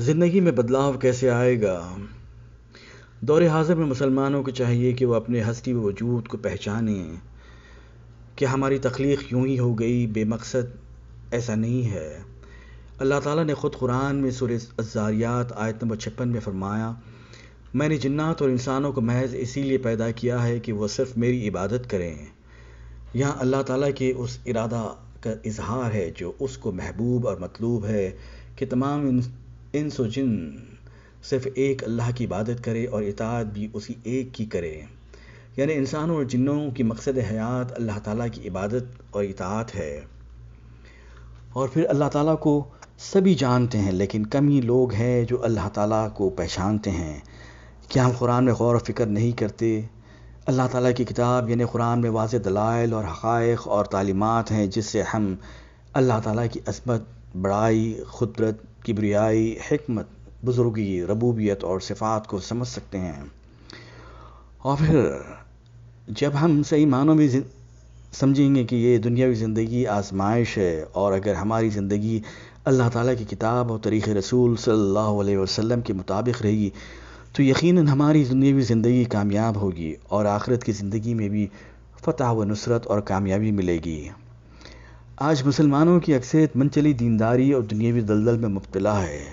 زندگی میں بدلاؤ کیسے آئے گا؟ دور حاضر میں مسلمانوں کو چاہیے کہ وہ اپنے ہستی و وجود کو پہچانیں کہ ہماری تخلیق یوں ہی ہو گئی بے مقصد، ایسا نہیں ہے۔ اللہ تعالیٰ نے خود قرآن میں سورہ الذاریات آیت نمبر 56 میں فرمایا، میں نے جنات اور انسانوں کو محض اسی لیے پیدا کیا ہے کہ وہ صرف میری عبادت کریں۔ یہاں اللہ تعالیٰ کے اس ارادہ کا اظہار ہے جو اس کو محبوب اور مطلوب ہے کہ تمام انس و جن صرف ایک اللہ کی عبادت کرے اور اطاعت بھی اسی ایک کی کرے۔ یعنی انسانوں اور جنوں کی مقصد حیات اللہ تعالیٰ کی عبادت اور اطاعت ہے۔ اور پھر اللہ تعالیٰ کو سبھی جانتے ہیں، لیکن کم ہی لوگ ہیں جو اللہ تعالیٰ کو پہچانتے ہیں۔ کیا ہم قرآن میں غور و فکر نہیں کرتے؟ اللہ تعالیٰ کی کتاب یعنی قرآن میں واضح دلائل اور حقائق اور تعلیمات ہیں جس سے ہم اللہ تعالیٰ کی عظمت، بڑائی، قدرت، کبریائی، حکمت، بزرگی، ربوبیت اور صفات کو سمجھ سکتے ہیں۔ اور پھر جب ہم صحیح معنوں میں سمجھیں گے کہ یہ دنیاوی زندگی آزمائش ہے، اور اگر ہماری زندگی اللہ تعالیٰ کی کتاب اور طریق رسول صلی اللہ علیہ وسلم کے مطابق رہی تو یقیناً ہماری دنیاوی زندگی کامیاب ہوگی اور آخرت کی زندگی میں بھی فتح و نصرت اور کامیابی ملے گی۔ آج مسلمانوں کی اکثریت منچلی دینداری اور دنیاوی دلدل میں مبتلا ہے۔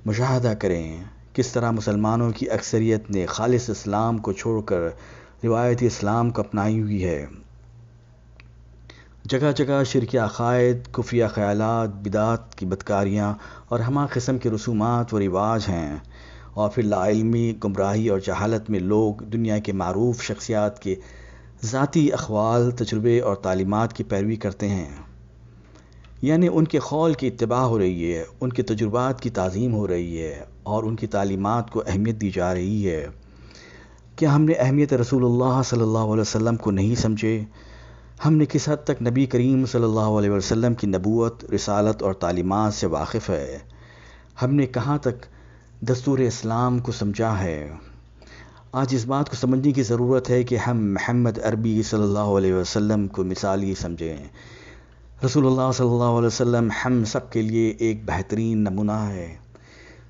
مشاہدہ کریں کس طرح مسلمانوں کی اکثریت نے خالص اسلام کو چھوڑ کر روایتی اسلام کو اپنائی ہوئی ہے۔ جگہ جگہ شرکی عقائد، کفریہ خیالات، بدعت کی بدکاریاں اور ہمہ قسم کے رسومات و رواج ہیں، اور پھر لا علمی، گمراہی اور جہالت میں لوگ دنیا کے معروف شخصیات کے ذاتی اقوال، تجربے اور تعلیمات کی پیروی کرتے ہیں۔ یعنی ان کے قول کی اتباع ہو رہی ہے، ان کے تجربات کی تعظیم ہو رہی ہے اور ان کی تعلیمات کو اہمیت دی جا رہی ہے۔ کیا ہم نے اہمیت رسول اللہ صلی اللہ علیہ وسلم کو نہیں سمجھے؟ ہم نے کس حد تک نبی کریم صلی اللہ علیہ وسلم کی نبوت، رسالت اور تعلیمات سے واقف ہے؟ ہم نے کہاں تک دستور اسلام کو سمجھا ہے؟ آج اس بات کو سمجھنے کی ضرورت ہے کہ ہم محمد عربی صلی اللہ علیہ وسلم کو مثالی سمجھیں۔ رسول اللہ صلی اللہ علیہ وسلم ہم سب کے لیے ایک بہترین نمونہ ہے۔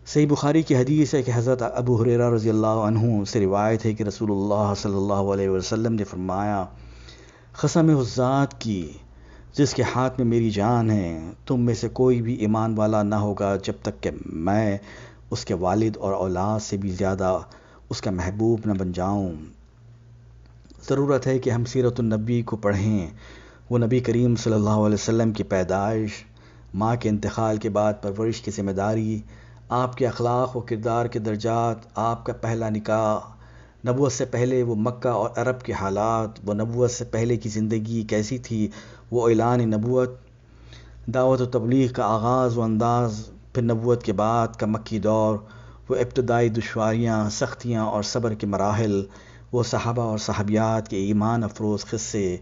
صحیح بخاری کی حدیث ہے کہ حضرت ابو ہریرہ رضی اللہ عنہ سے روایت ہے کہ رسول اللہ صلی اللہ علیہ وسلم نے فرمایا، قسم اس ذات کی جس کے ہاتھ میں میری جان ہے، تم میں سے کوئی بھی ایمان والا نہ ہوگا جب تک کہ میں اس کے والد اور اولاد سے بھی زیادہ اس کا محبوب نہ بن جاؤں۔ ضرورت ہے کہ ہم سیرت النبی کو پڑھیں۔ وہ نبی کریم صلی اللہ علیہ وسلم کی پیدائش، ماں کے انتقال کے بعد پرورش کی ذمہ داری، آپ کے اخلاق و کردار کے درجات، آپ کا پہلا نکاح، نبوت سے پہلے وہ مکہ اور عرب کے حالات، وہ نبوت سے پہلے کی زندگی کیسی تھی، وہ اعلان نبوت، دعوت و تبلیغ کا آغاز و انداز، پھر نبوت کے بعد کا مکی دور، وہ ابتدائی دشواریاں، سختیاں اور صبر کے مراحل، وہ صحابہ اور صحابیات کے ایمان افروز قصے،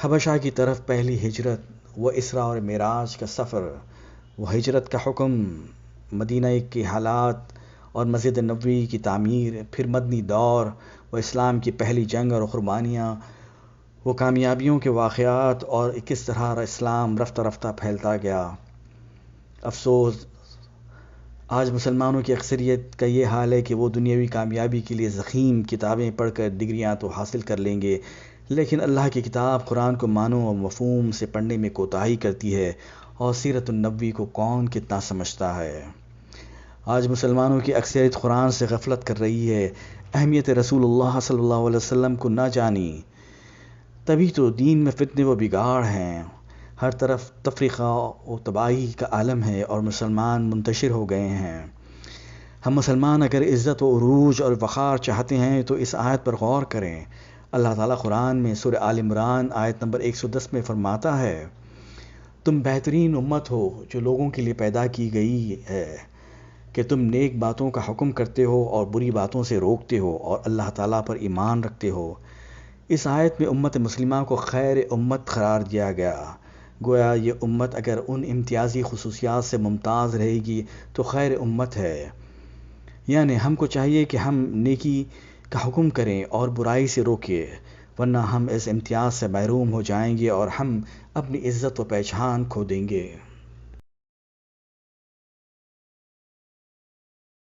حبشہ کی طرف پہلی ہجرت، وہ اسراء اور معراج کا سفر، وہ ہجرت کا حکم، مدینہ کے حالات اور مسجد نبوی کی تعمیر، پھر مدنی دور، وہ اسلام کی پہلی جنگ اور قربانیاں، وہ کامیابیوں کے واقعات اور کس طرح اسلام رفتہ رفتہ پھیلتا گیا۔ افسوس، آج مسلمانوں کی اکثریت کا یہ حال ہے کہ وہ دنیاوی کامیابی کے لیے ضخیم کتابیں پڑھ کر ڈگریاں تو حاصل کر لیں گے، لیکن اللہ کی کتاب قرآن کو معنوں و مفہوم سے پڑھنے میں کوتاہی کرتی ہے، اور سیرت النبی کو کون کتنا سمجھتا ہے۔ آج مسلمانوں کی اکثریت قرآن سے غفلت کر رہی ہے، اہمیت رسول اللہ صلی اللہ علیہ وسلم کو نہ جانی۔ تبھی تو دین میں فتنے و بگاڑ ہیں، ہر طرف تفریقہ و تباہی کا عالم ہے اور مسلمان منتشر ہو گئے ہیں۔ ہم مسلمان اگر عزت و عروج اور وقار چاہتے ہیں تو اس آیت پر غور کریں۔ اللہ تعالیٰ قرآن میں سورہ آل عمران آیت نمبر 110 میں فرماتا ہے، تم بہترین امت ہو جو لوگوں کے لیے پیدا کی گئی ہے کہ تم نیک باتوں کا حکم کرتے ہو اور بری باتوں سے روکتے ہو اور اللہ تعالیٰ پر ایمان رکھتے ہو۔ اس آیت میں امت مسلمہ کو خیر امت قرار دیا گیا، گویا یہ امت اگر ان امتیازی خصوصیات سے ممتاز رہے گی تو خیر امت ہے۔ یعنی ہم کو چاہیے کہ ہم نیکی کا حکم کریں اور برائی سے روکیں، ورنہ ہم اس امتیاز سے محروم ہو جائیں گے اور ہم اپنی عزت و پہچان کھو دیں گے۔